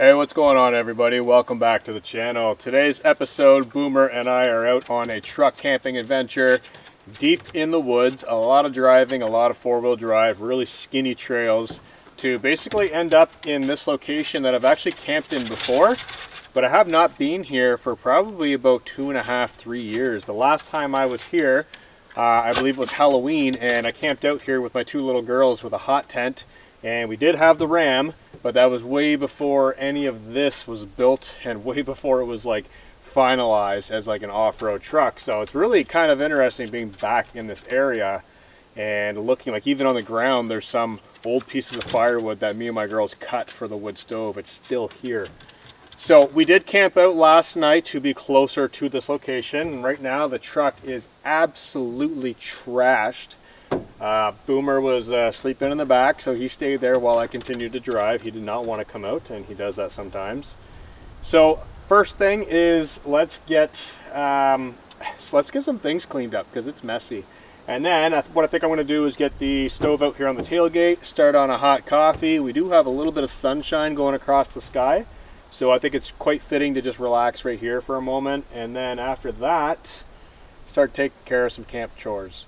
Hey, what's going on everybody? Welcome back to the channel. Today's episode, Boomer and I are out on a truck camping adventure deep in the woods. A lot of driving, a lot of four-wheel drive, really skinny trails to basically end up in this location that I've actually camped in before, but I have not been here for probably about 2.5, 3 years. The last time I was here, I believe it was Halloween, and I camped out here with my two little girls with a hot tent, and we did have the Ram, but that was way before any of this was built and way before it was like finalized as like an off-road truck. So it's really kind of interesting being back in this area and looking like even on the ground there's some old pieces of firewood that me and my girls cut for the wood stove. It's still here. So we did camp out last night to be closer to this location, and right now the truck is absolutely trashed. Boomer was sleeping in the back, so he stayed there while I continued to drive. He did not want to come out, and he does that sometimes. So first thing is let's get some things cleaned up because it's messy. And then what I think I'm going to do is get the stove out here on the tailgate, start on a hot coffee. We do have a little bit of sunshine going across the sky, so I think it's quite fitting to just relax right here for a moment. And then after that, start taking care of some camp chores.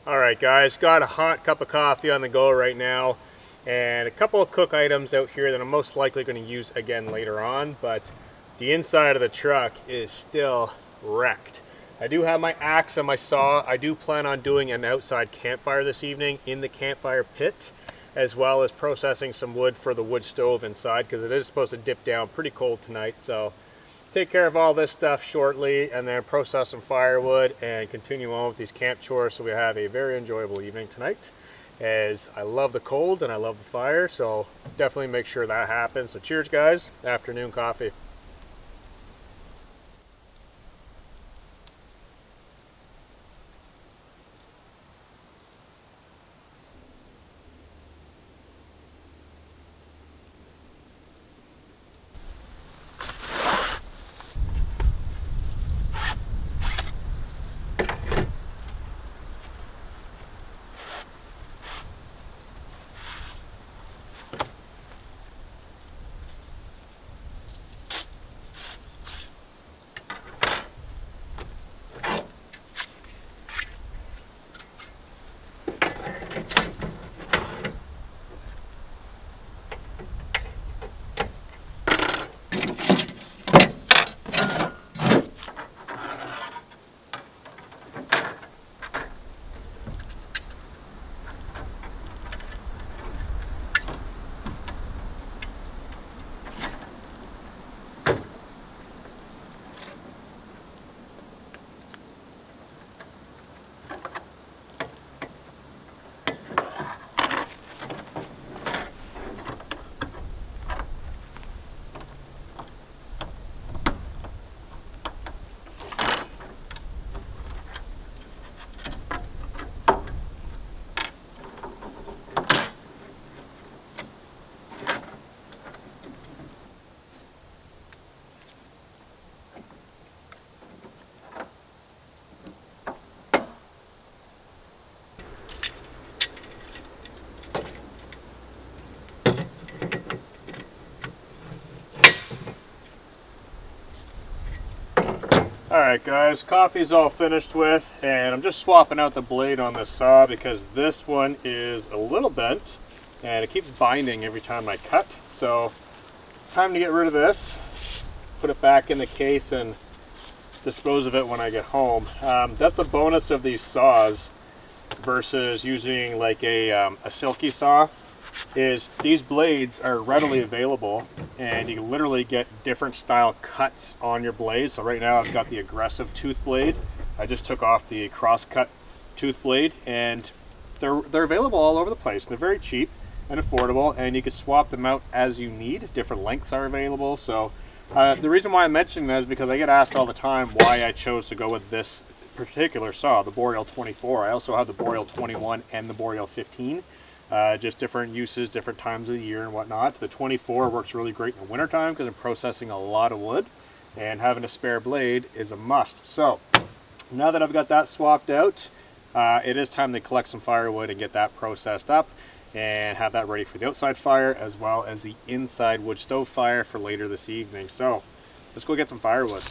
All right, guys, got a hot cup of coffee on the go right now, and a couple of cook items out here that I'm most likely going to use again later on, but the inside of the truck is still wrecked. I do have my axe and my saw. I do plan on doing an outside campfire this evening in the campfire pit, as well as processing some wood for the wood stove inside, because it is supposed to dip down pretty cold tonight. So take care of all this stuff shortly, and then process some firewood and continue on with these camp chores so we have a very enjoyable evening tonight, as I love the cold and I love the fire, so definitely make sure that happens. So cheers, guys. Afternoon coffee. Alright guys, coffee's all finished with, and I'm just swapping out the blade on this saw because this one is a little bent and it keeps binding every time I cut. So time to get rid of this, put it back in the case and dispose of it when I get home. That's the bonus of these saws versus using like a silky saw, is these blades are readily available and you can literally get different style cuts on your blade. So right now I've got the aggressive tooth blade. I just took off the cross-cut tooth blade, and they're available all over the place. They're very cheap and affordable, and you can swap them out as you need. Different lengths are available. So the reason why I'm mentioning that is because I get asked all the time why I chose to go with this particular saw, the Boreal 24. I also have the Boreal 21 and the Boreal 15. Just different uses, different times of the year and whatnot. The 24 works really great in the wintertime because I'm processing a lot of wood, and having a spare blade is a must. So now that I've got that swapped out, it is time to collect some firewood and get that processed up and have that ready for the outside fire as well as the inside wood stove fire for later this evening. So let's go get some firewood.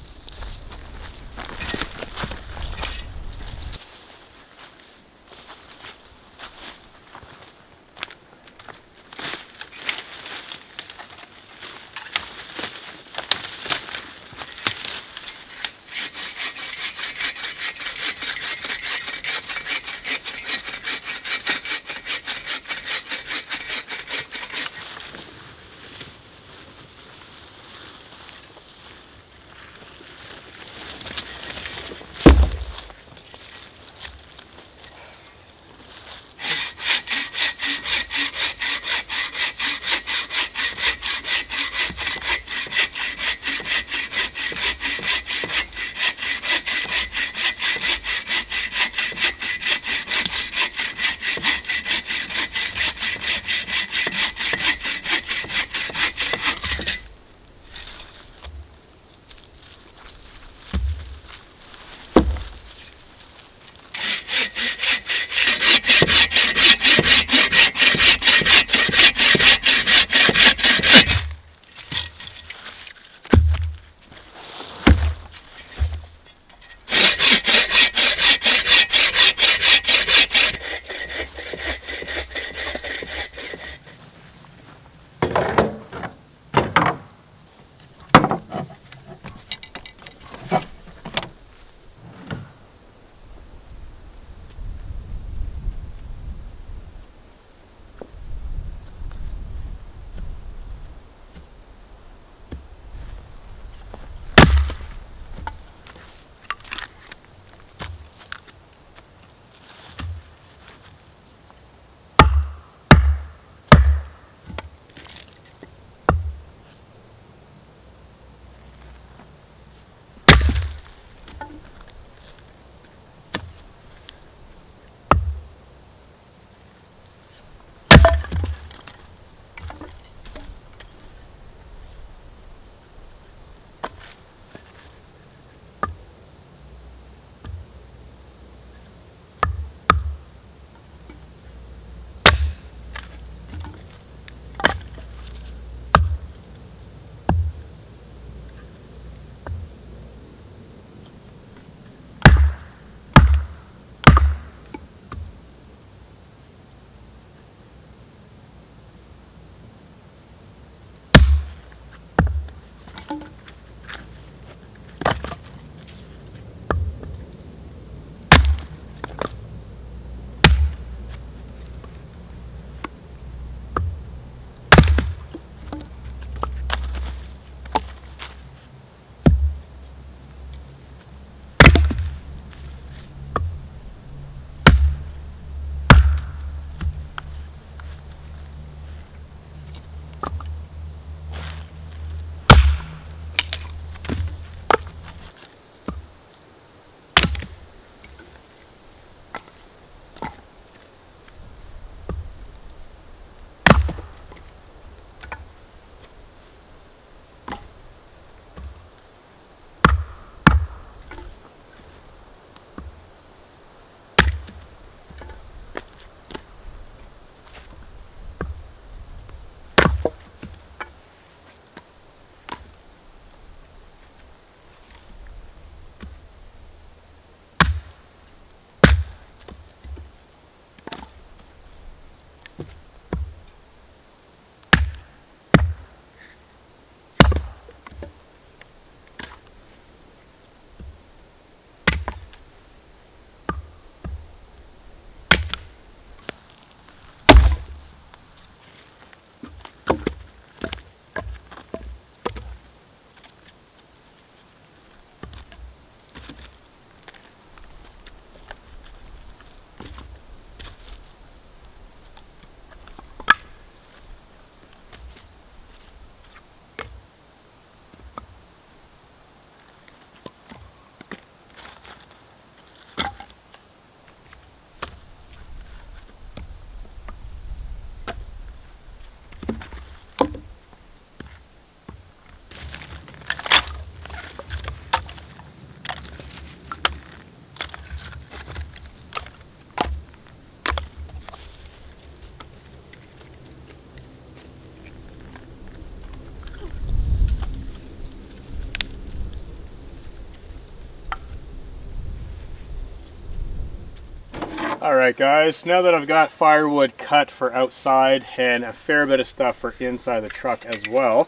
Alright guys, now that I've got firewood cut for outside and a fair bit of stuff for inside the truck as well,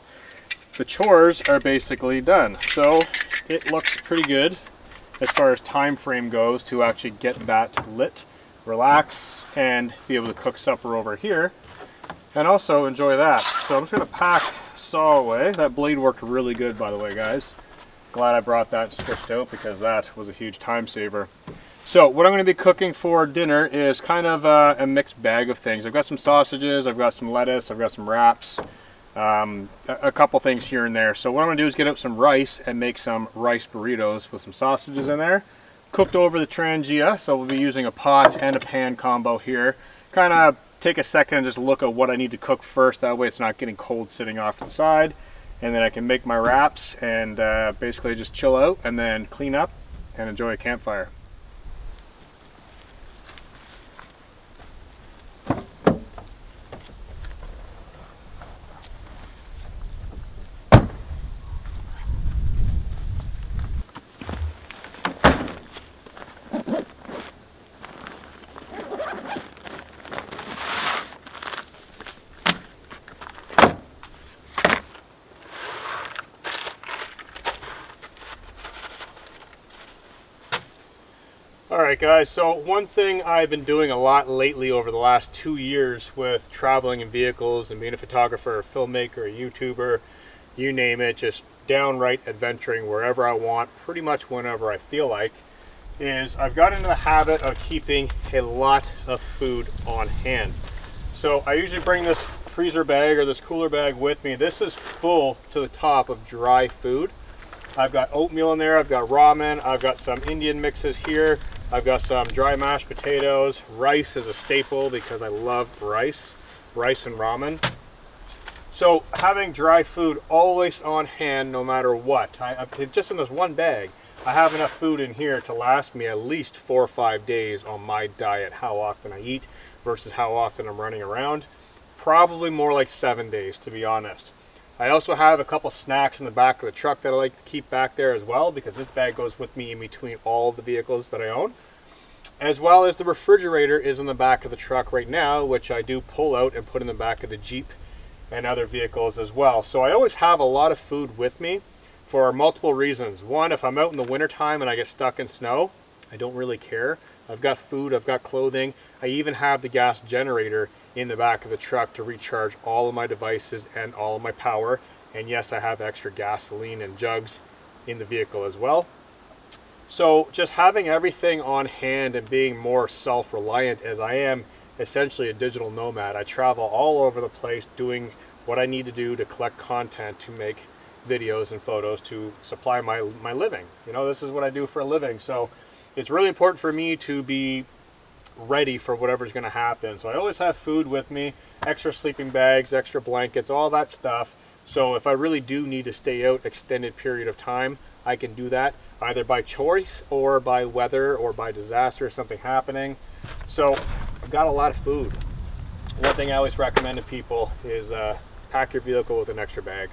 the chores are basically done. So it looks pretty good as far as time frame goes to actually get that lit, relax, and be able to cook supper over here and also enjoy that. So I'm just going to pack saw away. That blade worked really good, by the way, guys. Glad I brought that and switched out because that was a huge time saver. So what I'm going to be cooking for dinner is kind of a mixed bag of things. I've got some sausages, I've got some lettuce, I've got some wraps, a couple things here and there. So what I'm going to do is get out some rice and make some rice burritos with some sausages in there. Cooked over the Trangia, so we'll be using a pot and a pan combo here. Kind of take a second and just look at what I need to cook first. That way it's not getting cold sitting off to the side. And then I can make my wraps and basically just chill out and then clean up and enjoy a campfire. Alright guys, so one thing I've been doing a lot lately over the last 2 years with traveling in vehicles and being a photographer, a filmmaker, a YouTuber, you name it, just downright adventuring wherever I want, pretty much whenever I feel like, is I've got into the habit of keeping a lot of food on hand. So I usually bring this freezer bag or this cooler bag with me. This is full to the top of dry food. I've got oatmeal in there, I've got ramen, I've got some Indian mixes here, I've got some dry mashed potatoes. Rice is a staple because I love rice and ramen. So having dry food always on hand no matter what. Just in this one bag, I have enough food in here to last me at least 4 or 5 days on my diet, how often I eat versus how often I'm running around. Probably more like 7 days, to be honest. I also have a couple snacks in the back of the truck that I like to keep back there as well, because this bag goes with me in between all the vehicles that I own. As well as the refrigerator is in the back of the truck right now, which I do pull out and put in the back of the Jeep and other vehicles as well. So I always have a lot of food with me for multiple reasons. One, if I'm out in the wintertime and I get stuck in snow, I don't really care. I've got food, I've got clothing. I even have the gas generator in the back of the truck to recharge all of my devices and all of my power. And yes, I have extra gasoline and jugs in the vehicle as well. So just having everything on hand and being more self-reliant, as I am essentially a digital nomad. I travel all over the place doing what I need to do to collect content to make videos and photos to supply my living. You know, this is what I do for a living. So it's really important for me to be ready for whatever's going to happen. So I always have food with me, extra sleeping bags, extra blankets, all that stuff. So if I really do need to stay out extended period of time, I can do that either by choice or by weather or by disaster or something happening. So I've got a lot of food. One thing I always recommend to people is pack your vehicle with an extra bag.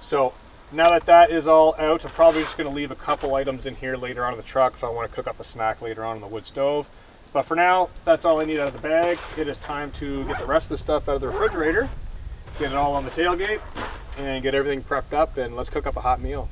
So now that that is all out, I'm probably just going to leave a couple items in here later on in the truck if I want to cook up a snack later on in the wood stove. But for now, that's all I need out of the bag. It is time to get the rest of the stuff out of the refrigerator, get it all on the tailgate, and get everything prepped up, and let's cook up a hot meal.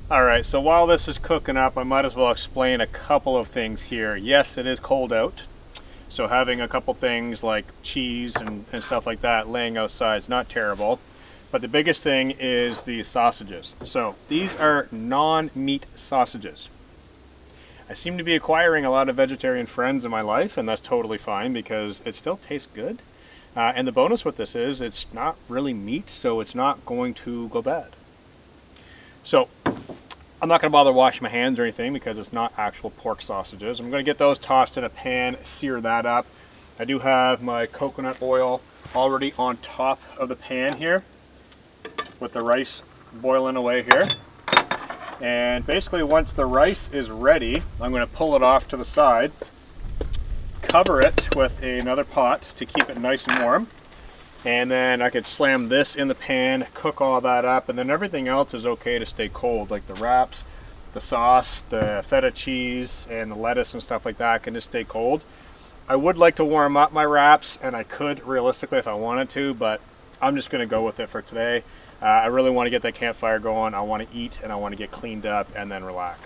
Alright, so while this is cooking up, I might as well explain a couple of things here. Yes, it is cold out, so having a couple things like cheese and stuff like that laying outside is not terrible. But the biggest thing is the sausages. So these are non-meat sausages. I seem to be acquiring a lot of vegetarian friends in my life, and that's totally fine because it still tastes good. And the bonus with this is it's not really meat, so it's not going to go bad. So I'm not going to bother washing my hands or anything because it's not actual pork sausages. I'm going to get those tossed in a pan, sear that up. I do have my coconut oil already on top of the pan here with the rice boiling away here. And basically once the rice is ready, I'm going to pull it off to the side, cover it with another pot to keep it nice and warm. And then I could slam this in the pan, cook all that up, and then everything else is okay to stay cold, like the wraps, the sauce, the feta cheese, and the lettuce and stuff like that can just stay cold. I would like to warm up my wraps, and I could realistically if I wanted to, but I'm just going to go with it for today. I really want to get that campfire going. I want to eat, and I want to get cleaned up, and then relax.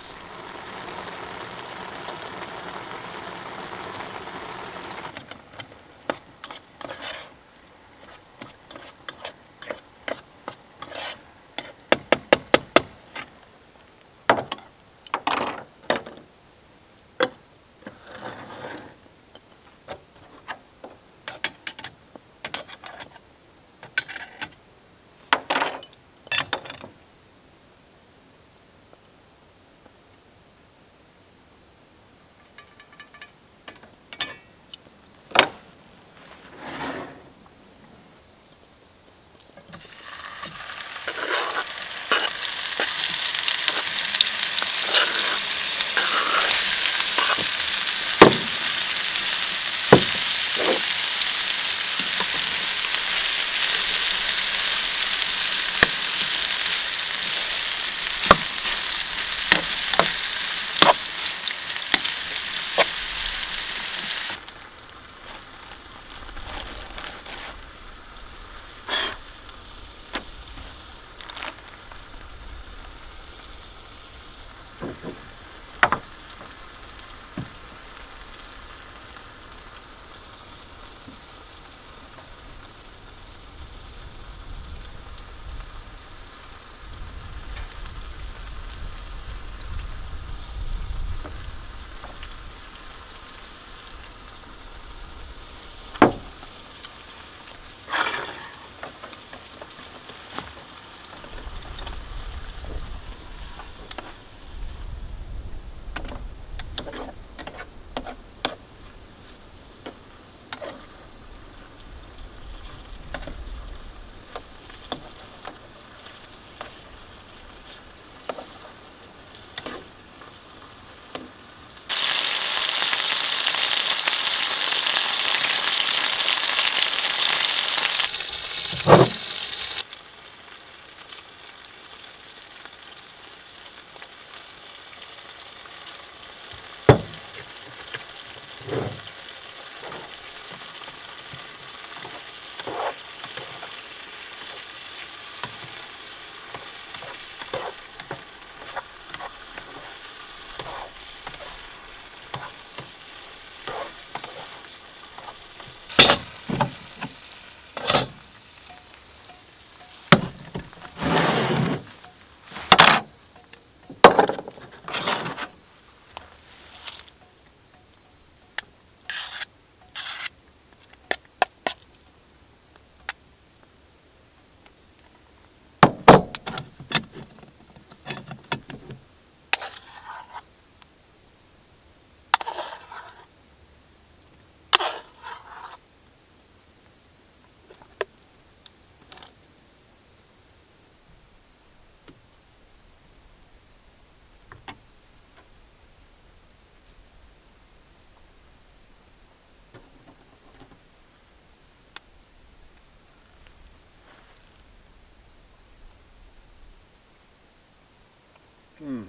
Mm.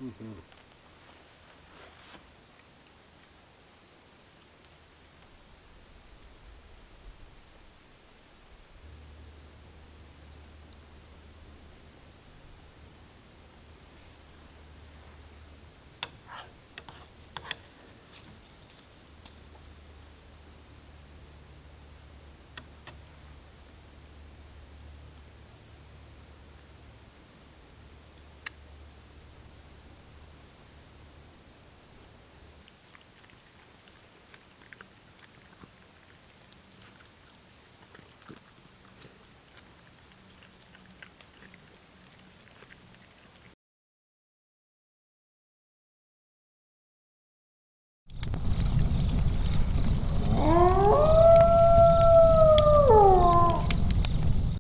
Mm-hmm.